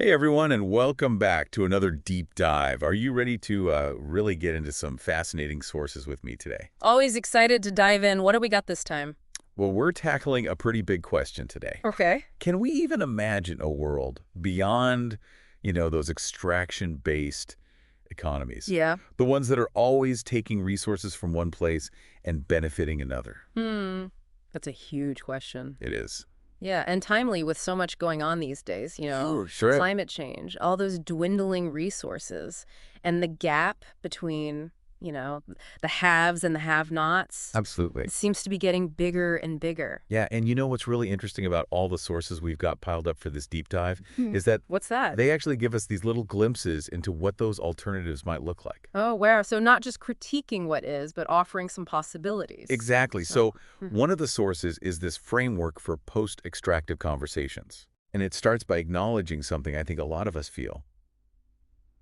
Hey everyone, and welcome back to another deep dive. Are you ready to really get into some fascinating sources with me today? Always excited to dive in. What do we got this time? Well, we're tackling a pretty big question today. Okay. Can we even imagine a world beyond, those extraction-based economies? Yeah. The ones that are always taking resources from one place and benefiting another. That's a huge question. It is. Yeah, and timely with so much going on these days, Sure. climate change, all those dwindling resources, and the gap between, the haves and the have-nots. Absolutely. It seems to be getting bigger and bigger. Yeah, and you know what's really interesting about all the sources we've got piled up for this deep dive is that What's that? they actually give us these little glimpses into what those alternatives might look like. Oh, wow. So not just critiquing what is, but offering some possibilities. Exactly. So, So one of the sources is this framework for post-extractive conversations. And it starts by acknowledging something I think a lot of us feel,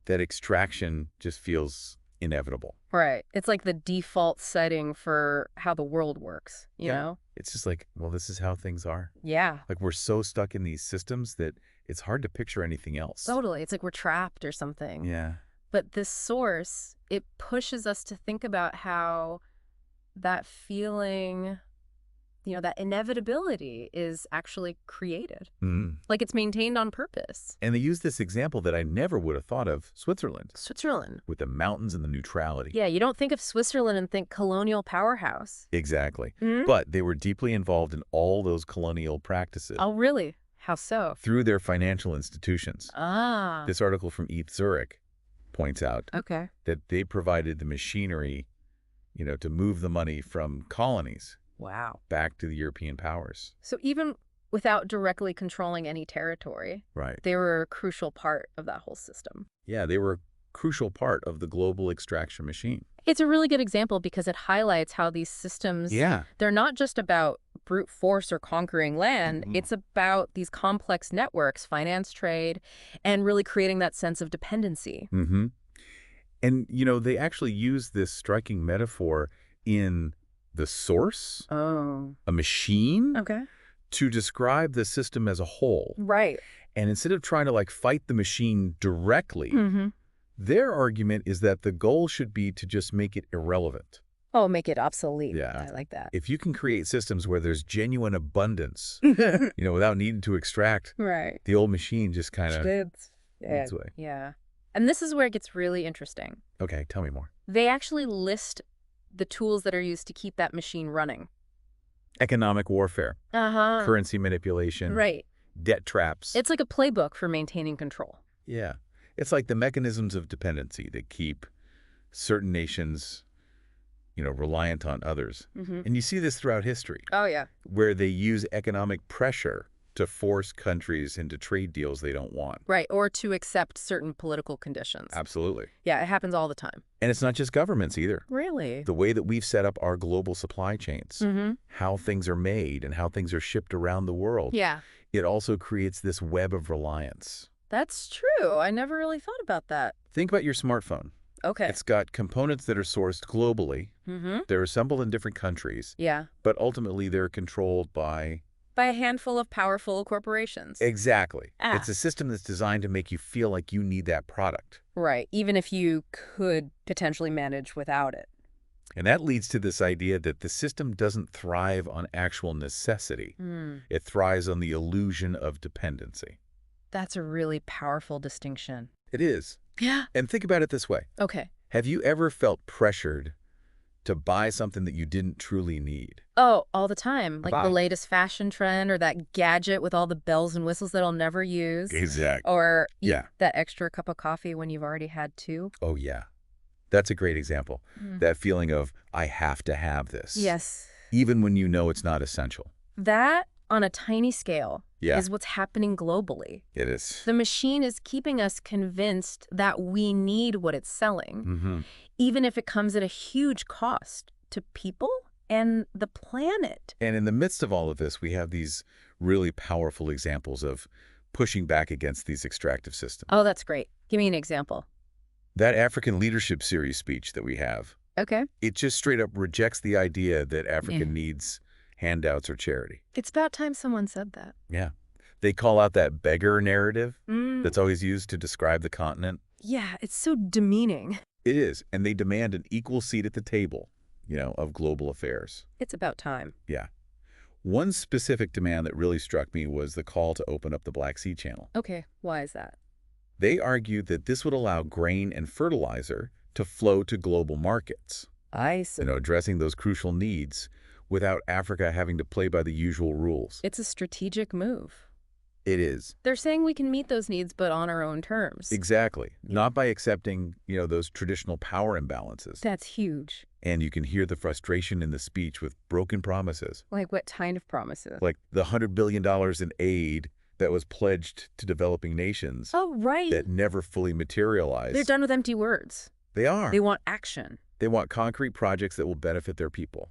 that extraction just feels inevitable. right. It's like the default setting for how the world works, you know? It's just like, well, this is how things are. Yeah. Like we're so stuck in these systems that it's hard to picture anything else. Totally. It's like we're trapped or something. Yeah. But this source, it pushes us to think about how that feeling, that inevitability is actually created. Mhm. Like it's maintained on purpose. And they use this example that I never would have thought of, Switzerland, Switzerland. with the mountains and the neutrality. Yeah, you don't think of Switzerland and think colonial powerhouse. Exactly. Mhm. But they were deeply involved in all those colonial practices Oh, really? How so? through their financial institutions. Ah, This article from ETH Zurich points out okay. that they provided the machinery, to move the money from colonies Wow. back to the European powers. So even without directly controlling any territory, Right. they were a crucial part of that whole system. Yeah, they were a crucial part of the global extraction machine. It's a really good example because it highlights how these systems, Yeah. they're not just about brute force or conquering land. Mhm. It's about these complex networks, finance, trade, and really creating that sense of dependency. Mm-hmm. And, they actually use this striking metaphor in the source, Oh. a machine, Okay. to describe the system as a whole. Right. And instead of trying to fight the machine directly, Mm-hmm. their argument is that the goal should be to just make it irrelevant. Oh, make it obsolete. Yeah. I like that. If you can create systems where there's genuine abundance, without needing to extract, Right. the old machine just kind of It's moves away. Yeah. And this is where it gets really interesting. Okay, tell me more. They actually list the tools that are used to keep that machine running. Economic warfare, Uh-huh. currency manipulation, Right. debt traps. It's like a playbook for maintaining control. Yeah. It's like the mechanisms of dependency that keep certain nations, reliant on others. Mm-hmm. And you see this throughout history, Oh, yeah. where they use economic pressure to force countries into trade deals they don't want. Right. Or to accept certain political conditions. Absolutely. Yeah, it happens all the time. And it's not just governments either. Really? The way that we've set up our global supply chains, Mm-hmm. how things are made and how things are shipped around the world, Yeah. it also creates this web of reliance. That's true. I never really thought about that. Think about your smartphone. Okay. It's got components that are sourced globally. Mm-hmm. They're assembled in different countries, Yeah. but ultimately they're controlled by... By a handful of powerful corporations. Exactly. Ah. It's a system that's designed to make you feel like you need that product. Right. Even if you could potentially manage without it. And that leads to this idea that the system doesn't thrive on actual necessity. It thrives on the illusion of dependency. That's a really powerful distinction. It is. Yeah. And think about it this way. Okay. Have you ever felt pressured to buy something that you didn't truly need? Oh, all the time. Like Wow. the latest fashion trend or that gadget with all the bells and whistles that I'll never use. Exactly. Or eat Yeah. that extra cup of coffee when you've already had two. Oh, yeah. That's a great example. That feeling of, I have to have this. Yes. Even when you know it's not essential. That, on a tiny scale, Yeah. is what's happening globally. It is. The machine is keeping us convinced that we need what it's selling, Mm-hmm. even if it comes at a huge cost to people and the planet. And in the midst of all of this, we have these really powerful examples of pushing back against these extractive systems. Oh, that's great. Give me an example. That African Leadership Series speech that we have, Okay. it just straight up rejects the idea that Africa needs handouts or charity. It's about time someone said that. Yeah. They call out that beggar narrative Mm. that's always used to describe the continent. Yeah, it's so demeaning. It is, and they demand an equal seat at the table, of global affairs. It's about time. Yeah. One specific demand that really struck me was the call to open up the Black Sea Channel. Okay, why is that? They argued that this would allow grain and fertilizer to flow to global markets, I see. addressing those crucial needs without Africa having to play by the usual rules. It's a strategic move. It is. They're saying we can meet those needs, but on our own terms. Exactly. Not by accepting, those traditional power imbalances. That's huge. And you can hear the frustration in the speech with broken promises. Like what kind of promises? Like the $100 billion in aid that was pledged to developing nations Oh, right. that never fully materialized. They're done with empty words. They are. They want action. They want concrete projects that will benefit their people.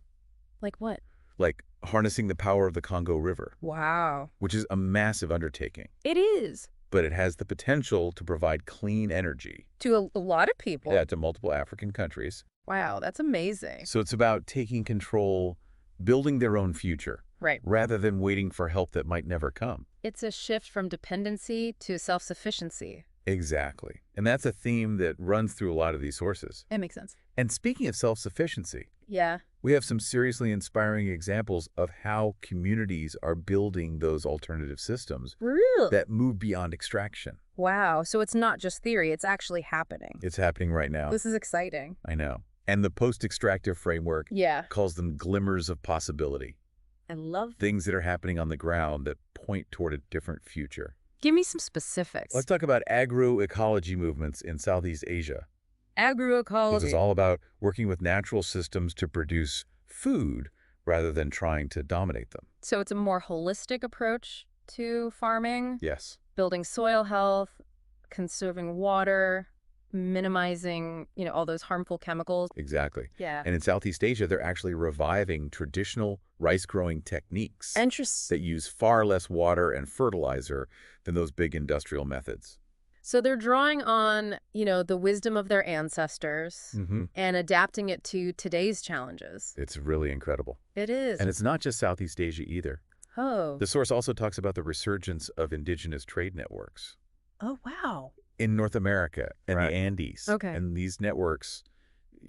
Like what? Like harnessing the power of the Congo River, Wow. which is a massive undertaking. It is. But it has the potential to provide clean energy. To a lot of people. Yeah, to multiple African countries. Wow, that's amazing. So it's about taking control, building their own future, Right. rather than waiting for help that might never come. It's a shift from dependency to self-sufficiency. Exactly. And that's a theme that runs through a lot of these sources. It makes sense. And speaking of self-sufficiency, Yeah. we have some seriously inspiring examples of how communities are building those alternative systems Really? that move beyond extraction. Wow. So it's not just theory, it's actually happening. It's happening right now. This is exciting. I know. And the post-extractive framework Yeah. calls them glimmers of possibility, I love. things that are happening on the ground that point toward a different future. Give me some specifics. Let's talk about agroecology movements in Southeast Asia. This Agroecology. is all about working with natural systems to produce food rather than trying to dominate them. So it's a more holistic approach to farming, Yes. building soil health, conserving water, minimizing, all those harmful chemicals. Exactly. Yeah. And in Southeast Asia, they're actually reviving traditional rice-growing techniques Interesting. that use far less water and fertilizer than those big industrial methods. So they're drawing on, the wisdom of their ancestors and adapting it to today's challenges. It's really incredible. It is. And it's not just Southeast Asia either. Oh. The source also talks about the resurgence of indigenous trade networks Oh, wow. in North America and Right. the Andes. Okay. And these networks,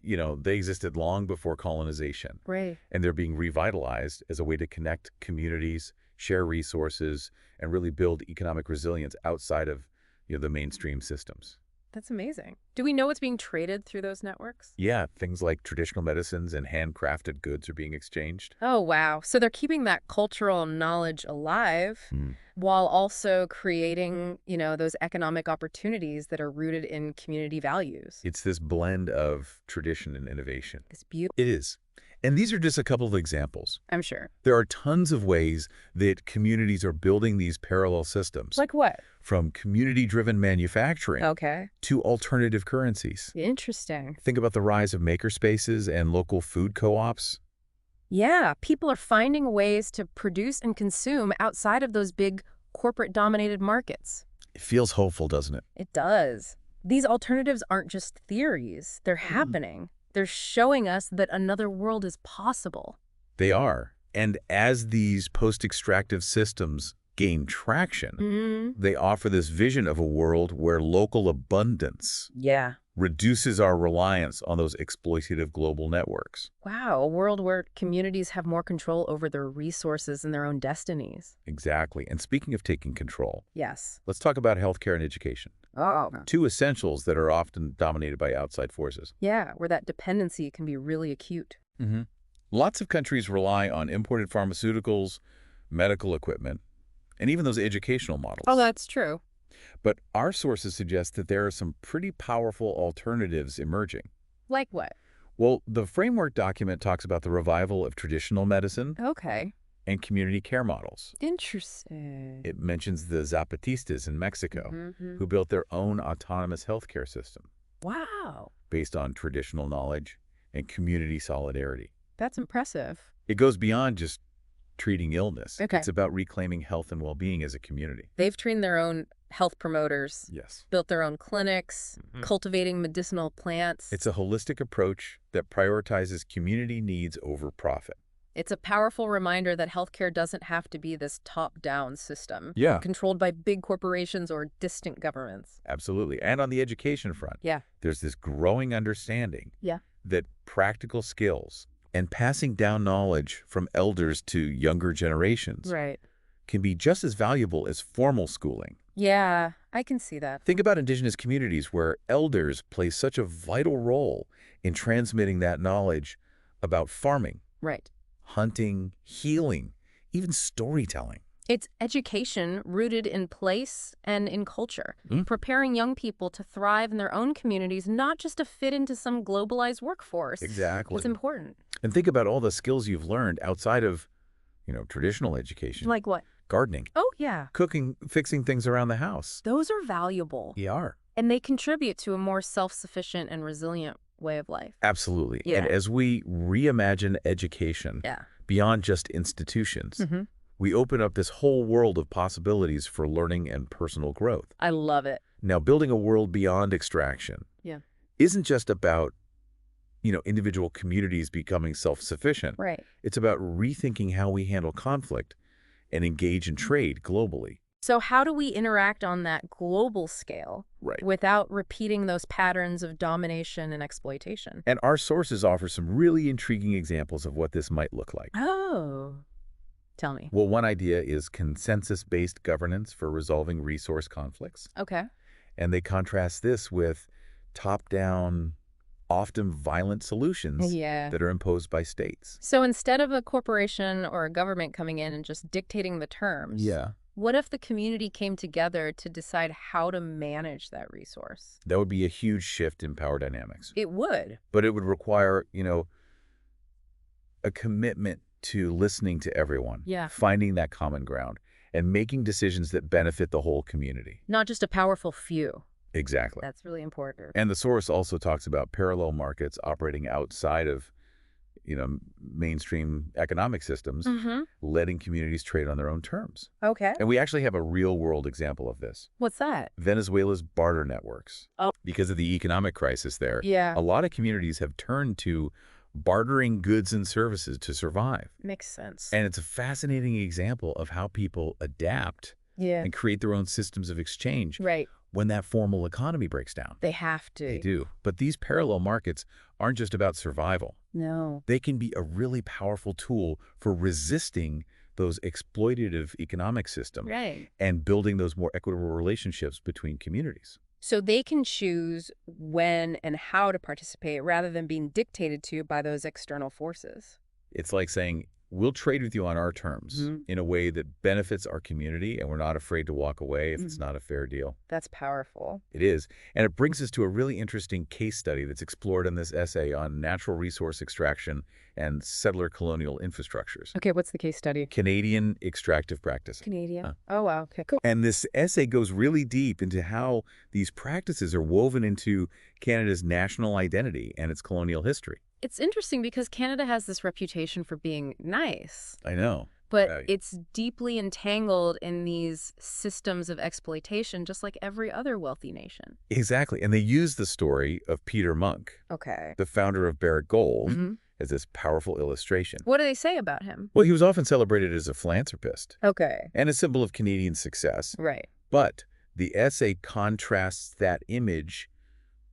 they existed long before colonization. Right. And they're being revitalized as a way to connect communities, share resources, and really build economic resilience outside of the mainstream systems. That's amazing. Do we know what's being traded through those networks? Yeah, things like traditional medicines and handcrafted goods are being exchanged. Oh, wow. So they're keeping that cultural knowledge alive while also creating, those economic opportunities that are rooted in community values. It's this blend of tradition and innovation. It's beautiful. It is. And these are just a couple of examples. I'm sure. There are tons of ways that communities are building these parallel systems. Like what? From community-driven manufacturing Okay. to alternative currencies. Interesting. Think about the rise of makerspaces and local food co-ops. Yeah, people are finding ways to produce and consume outside of those big corporate-dominated markets. It feels hopeful, doesn't it? It does. These alternatives aren't just theories. They're happening. They're showing us that another world is possible. They are. And as these post-extractive systems gain traction, they offer this vision of a world where local abundance Yeah. reduces our reliance on those exploitative global networks. Wow, a world where communities have more control over their resources and their own destinies. Exactly. And speaking of taking control, Yes. let's talk about healthcare and education. Oh. Two essentials that are often dominated by outside forces. Yeah, where that dependency can be really acute. Lots of countries rely on imported pharmaceuticals, medical equipment, and even those educational models. Oh, that's true. But our sources suggest that there are some pretty powerful alternatives emerging. Like what? Well, the framework document talks about the revival of traditional medicine Okay. and community care models. Interesting. It mentions the Zapatistas in Mexico, Mhm. who built their own autonomous healthcare system Wow. based on traditional knowledge and community solidarity. That's impressive. It goes beyond just treating illness. Okay. It's about reclaiming health and well-being as a community. They've trained their own health promoters, Yes. built their own clinics, cultivating medicinal plants. It's a holistic approach that prioritizes community needs over profit. It's a powerful reminder that healthcare doesn't have to be this top-down system, Yeah, controlled by big corporations or distant governments. absolutely. And on the education front, Yeah. there's this growing understanding Yeah. that practical skills and passing down knowledge from elders to younger generations Right. can be just as valuable as formal schooling. Yeah, I can see that. Think about indigenous communities where elders play such a vital role in transmitting that knowledge about farming, Right. hunting, healing, even storytelling. It's education rooted in place and in culture, Mm. preparing young people to thrive in their own communities, not just to fit into some globalized workforce. Exactly. It's important. And think about all the skills you've learned outside of, traditional education. Like what? Gardening, Oh, yeah. cooking, fixing things around the house. Those are valuable. Yeah. And they contribute to a more self-sufficient and resilient way of life. Absolutely. Yeah. And as we reimagine education Yeah. beyond just institutions, Mm-hmm. we open up this whole world of possibilities for learning and personal growth. I love it. Now, building a world beyond extraction Yeah. isn't just about, individual communities becoming self-sufficient. Right. It's about rethinking how we handle conflict and engage in trade globally. So how do we interact on that global scale Right. without repeating those patterns of domination and exploitation? And our sources offer some really intriguing examples of what this might look like. Oh. Tell me. Well, one idea is consensus-based governance for resolving resource conflicts. Okay. And they contrast this with top-down, often violent solutions Yeah. that are imposed by states. So instead of a corporation or a government coming in and just dictating the terms, what if the community came together to decide how to manage that resource? That would be a huge shift in power dynamics. It would. But it would require, a commitment to listening to everyone, Yeah. finding that common ground, and making decisions that benefit the whole community. Not just a powerful few. Exactly. That's really important. And the source also talks about parallel markets operating outside of, mainstream economic systems, Mm-hmm. letting communities trade on their own terms. Okay. And we actually have a real-world example of this. What's that? Venezuela's barter networks. Oh. Because of the economic crisis there, Yeah. a lot of communities have turned to bartering goods and services to survive. Makes sense. And it's a fascinating example of how people adapt Yeah. and create their own systems of exchange Right. when that formal economy breaks down. They have to. They do. But these parallel markets aren't just about survival. No. They can be a really powerful tool for resisting those exploitative economic systems Right. and building those more equitable relationships between communities. So they can choose when and how to participate rather than being dictated to by those external forces. It's like saying, we'll trade with you on our terms Mhm. in a way that benefits our community, and we're not afraid to walk away if it's not a fair deal. That's powerful. It is. And it brings us to a really interesting case study that's explored in this essay on natural resource extraction and settler colonial infrastructures. Okay, what's the case study? Canadian extractive practice. Canadian. Oh, wow. Okay, cool. And this essay goes really deep into how these practices are woven into Canada's national identity and its colonial history. It's interesting because Canada has this reputation for being nice, I know. but Right. it's deeply entangled in these systems of exploitation, just like every other wealthy nation. Exactly. And they use the story of Peter Monk, Okay. the founder of Barrick Gold, Mhm. as this powerful illustration. What do they say about him? Well, he was often celebrated as a philanthropist Okay. and a symbol of Canadian success. Right. But the essay contrasts that image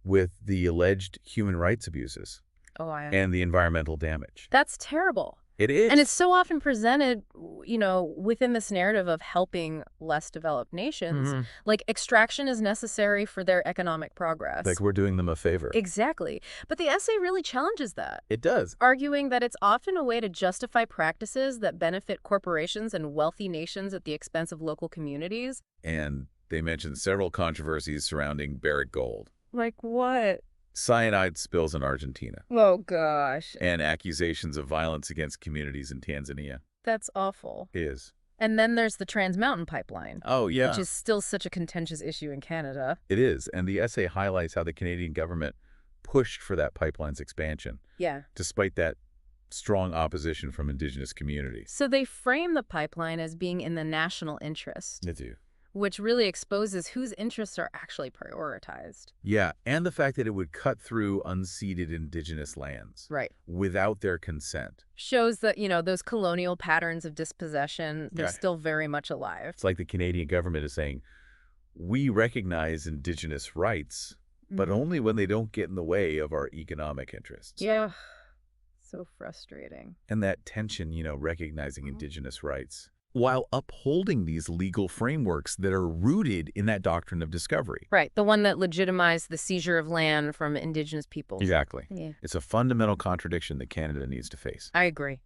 with the alleged human rights abuses Oh, and the environmental damage. That's terrible. It is. And it's so often presented, within this narrative of helping less developed nations. Mhm. Like extraction is necessary for their economic progress. Like we're doing them a favor. Exactly. But the essay really challenges that, It does. arguing that it's often a way to justify practices that benefit corporations and wealthy nations at the expense of local communities. And they mentioned several controversies surrounding Barrick Gold. Like what? Cyanide spills in Argentina, Oh, gosh. and accusations of violence against communities in Tanzania. That's awful. Is. And then there's the Trans Mountain Pipeline, Oh, yeah. which is still such a contentious issue in Canada. It is. And the essay highlights how the Canadian government pushed for that pipeline's expansion, Yeah. despite that strong opposition from Indigenous communities. So they frame the pipeline as being in the national interest, They do. which really exposes whose interests are actually prioritized. Yeah, and the fact that it would cut through unceded indigenous lands Right. without their consent. Shows that, those colonial patterns of dispossession, they're Yeah. still very much alive. It's like the Canadian government is saying, we recognize indigenous rights, but only when they don't get in the way of our economic interests. Yeah. So frustrating. And that tension, recognizing indigenous rights, while upholding these legal frameworks that are rooted in that doctrine of discovery. Right. The one that legitimized the seizure of land from indigenous peoples. Exactly. Yeah. It's a fundamental contradiction that Canada needs to face. I agree.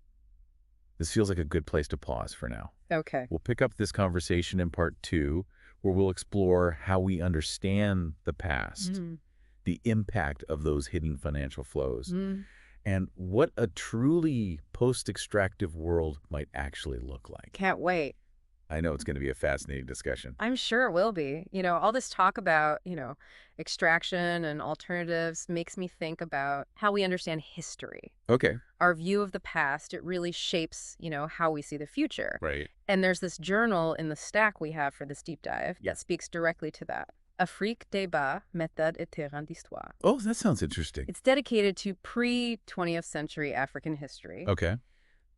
This feels like a good place to pause for now. Okay. We'll pick up this conversation in part 2, where we'll explore how we understand the past, the impact of those hidden financial flows, and what a truly post-extractive world might actually look like. Can't wait. I know it's going to be a fascinating discussion. I'm sure it will be. All this talk about, extraction and alternatives makes me think about how we understand history. Okay. Our view of the past, it really shapes, how we see the future. Right. And there's this journal in the stack we have for this deep dive that speaks directly to that. Afrique débat, méthode et terrain d'histoire. Oh, that sounds interesting. It's dedicated to pre-20th century African history. Okay.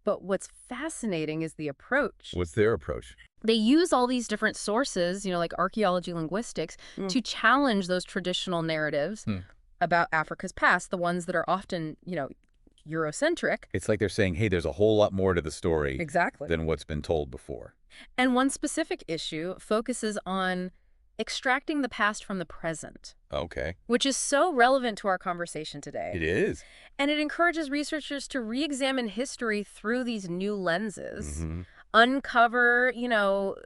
But what's fascinating is the approach. What's their approach? They use all these different sources, like archaeology, linguistics, to challenge those traditional narratives about Africa's past, the ones that are often, Eurocentric. It's like they're saying, hey, there's a whole lot more to the story Exactly. than what's been told before. And one specific issue focuses on extracting the past from the present. Okay. Which is so relevant to our conversation today. It is. And it encourages researchers to re-examine history through these new lenses, uncover,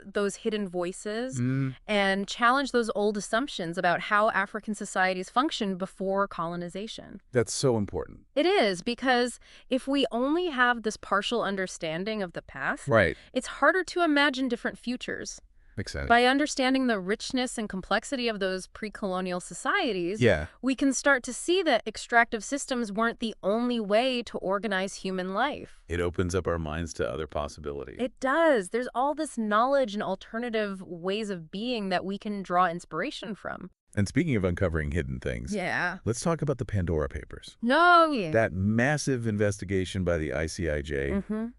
those hidden voices, and challenge those old assumptions about how African societies functioned before colonization. That's so important. It is, because if we only have this partial understanding of the past, Right. it's harder to imagine different futures. Makes sense. By understanding the richness and complexity of those pre-colonial societies, we can start to see that extractive systems weren't the only way to organize human life. It opens up our minds to other possibilities. It does. There's all this knowledge and alternative ways of being that we can draw inspiration from. And speaking of uncovering hidden things, let's talk about the Pandora Papers. That massive investigation by the ICIJ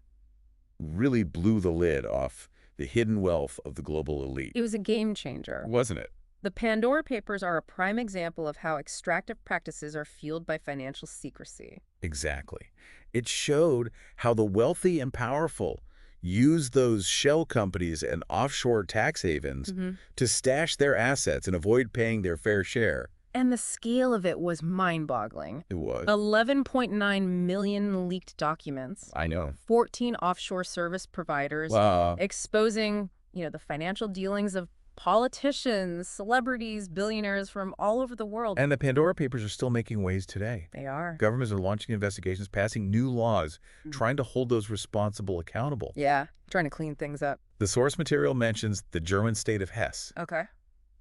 really blew the lid off the hidden wealth of the global elite. It was a game changer. Wasn't it? The Pandora Papers are a prime example of how extractive practices are fueled by financial secrecy. Exactly. It showed how the wealthy and powerful use those shell companies and offshore tax havens to stash their assets and avoid paying their fair share. And the scale of it was mind-boggling. It was. 11.9 million leaked documents. I know. 14 offshore service providers. Wow. Exposing, the financial dealings of politicians, celebrities, billionaires from all over the world. And the Pandora Papers are still making waves today. They are. Governments are launching investigations, passing new laws, trying to hold those responsible accountable. Yeah, trying to clean things up. The source material mentions the German state of Hesse Okay.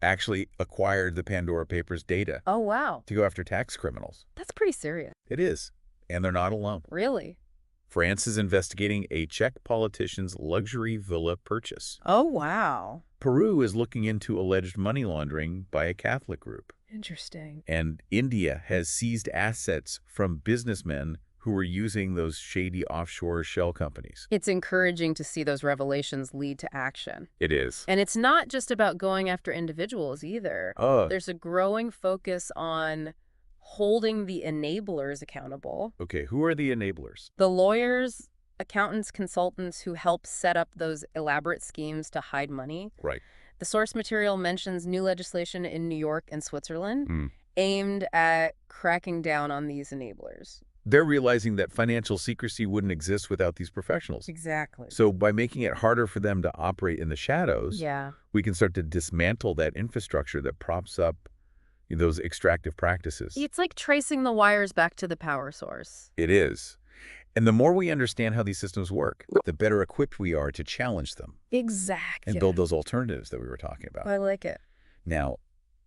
actually acquired the Pandora Papers data Oh, wow. to go after tax criminals. That's pretty serious. It is. And they're not alone. Really? France is investigating a Czech politician's luxury villa purchase. Oh, wow. Peru is looking into alleged money laundering by a Catholic group. Interesting. And India has seized assets from businessmen who were using those shady offshore shell companies. It's encouraging to see those revelations lead to action. It is. And it's not just about going after individuals either. There's a growing focus on holding the enablers accountable. Okay, who are the enablers? The lawyers, accountants, consultants who help set up those elaborate schemes to hide money. Right. The source material mentions new legislation in New York and Switzerland aimed at cracking down on these enablers. They're realizing that financial secrecy wouldn't exist without these professionals. Exactly. So by making it harder for them to operate in the shadows, we can start to dismantle that infrastructure that props up those extractive practices. It's like tracing the wires back to the power source. It is. And the more we understand how these systems work, the better equipped we are to challenge them. Exactly. And build those alternatives that we were talking about. I like it. Now,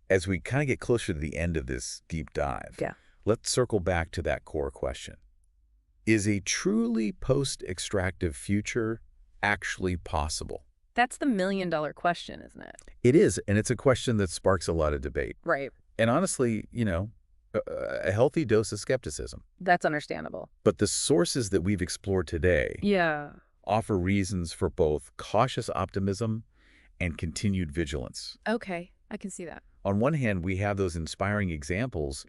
as we kind of get closer to the end of this deep dive, let's circle back to that core question. Is a truly post-extractive future actually possible? That's the million-dollar question, isn't it? It is, and it's a question that sparks a lot of debate. Right. And honestly, a healthy dose of skepticism. That's understandable. But the sources that we've explored today Yeah. offer reasons for both cautious optimism and continued vigilance. Okay, I can see that. On one hand, we have those inspiring examples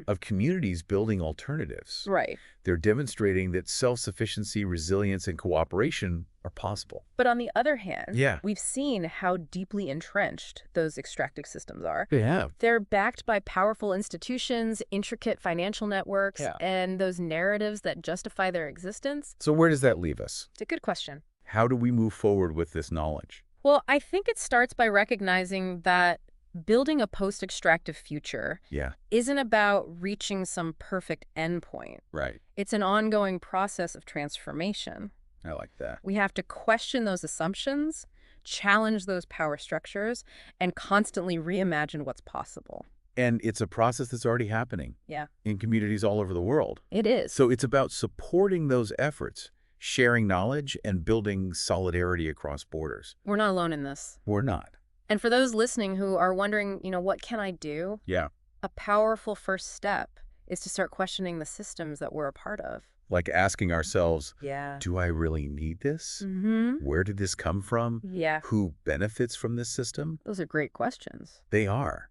of communities building alternatives. Right. They're demonstrating that self-sufficiency, resilience, and cooperation are possible. But on the other hand, Yeah. we've seen how deeply entrenched those extractive systems are. They have. They're backed by powerful institutions, intricate financial networks, Yeah. and those narratives that justify their existence. So where does that leave us? It's a good question. How do we move forward with this knowledge? Well, I think it starts by recognizing that building a post-extractive future Yeah. isn't about reaching some perfect endpoint. Right. It's an ongoing process of transformation. I like that. We have to question those assumptions, challenge those power structures, and constantly reimagine what's possible. And it's a process that's already happening. Yeah. In communities all over the world. It is. So it's about supporting those efforts, sharing knowledge, and building solidarity across borders. We're not alone in this. We're not. And for those listening who are wondering, what can I do? Yeah. A powerful first step is to start questioning the systems that we're a part of. Like asking ourselves, Yeah. do I really need this? Mm-hmm. Where did this come from? Yeah. Who benefits from this system? Those are great questions. They are.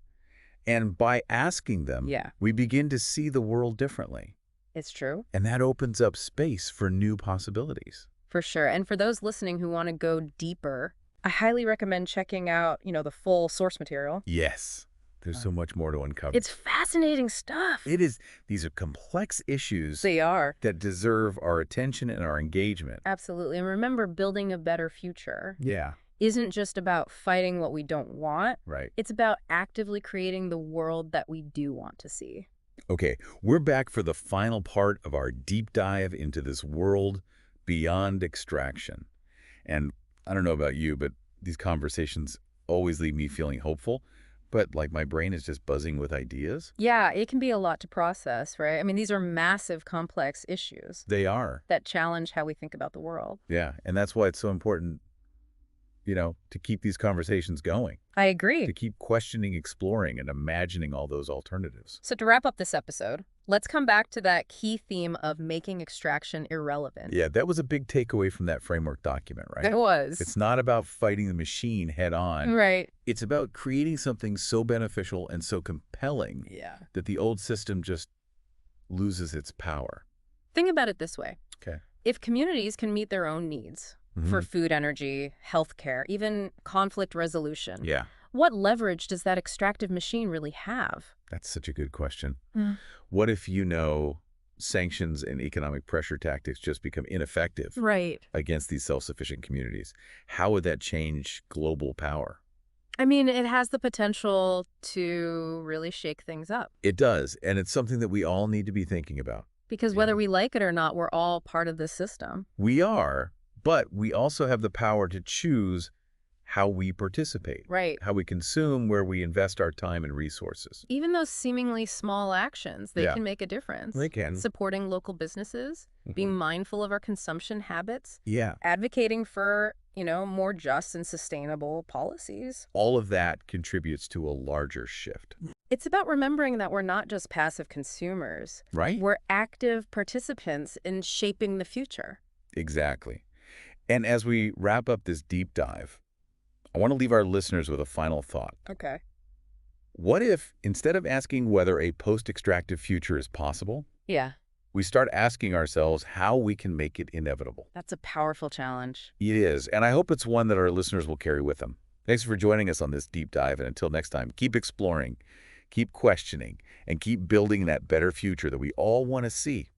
And by asking them, Yeah. we begin to see the world differently. It's true. And that opens up space for new possibilities. For sure. And for those listening who want to go deeper, I highly recommend checking out, the full source material. Yes. There's so much more to uncover. It's fascinating stuff. It is. These are complex issues They are. that deserve our attention and our engagement. Absolutely. And remember, building a better future Yeah. isn't just about fighting what we don't want. Right. It's about actively creating the world that we do want to see. Okay, we're back for the final part of our deep dive into this world beyond extraction. And I don't know about you, but these conversations always leave me feeling hopeful. But like my brain is just buzzing with ideas. Yeah, it can be a lot to process, right? I mean, these are massive, complex issues They are. that challenge how we think about the world. Yeah, and that's why it's so important, to keep these conversations going. I agree. To keep questioning, exploring, and imagining all those alternatives. So to wrap up this episode, let's come back to that key theme of making extraction irrelevant. Yeah, that was a big takeaway from that framework document, right? It was. It's not about fighting the machine head on. Right. It's about creating something so beneficial and so compelling Yeah. that the old system just loses its power. Think about it this way. Okay. If communities can meet their own needs for food, energy, healthcare, even conflict resolution, Yeah, what leverage does that extractive machine really have? that's such a good question. Mm. What if sanctions and economic pressure tactics just become ineffective Right. against these self-sufficient communities? How would that change global power? I mean, it has the potential to really shake things up. It does, and it's something that we all need to be thinking about. Because whether we like it or not, we're all part of this system. We are, but we also have the power to choose how we participate, Right. how we consume, where we invest our time and resources. Even those seemingly small actions, they Yeah. can make a difference. They can. Supporting local businesses, being mindful of our consumption habits, Yeah. advocating for, more just and sustainable policies. All of that contributes to a larger shift. It's about remembering that we're not just passive consumers. Right? We're active participants in shaping the future. Exactly. And as we wrap up this deep dive, I want to leave our listeners with a final thought. Okay. What if, instead of asking whether a post-extractive future is possible, Yeah, we start asking ourselves how we can make it inevitable? that's a powerful challenge. It is, and I hope it's one that our listeners will carry with them. Thanks for joining us on this deep dive, and until next time, keep exploring, keep questioning, and keep building that better future that we all want to see.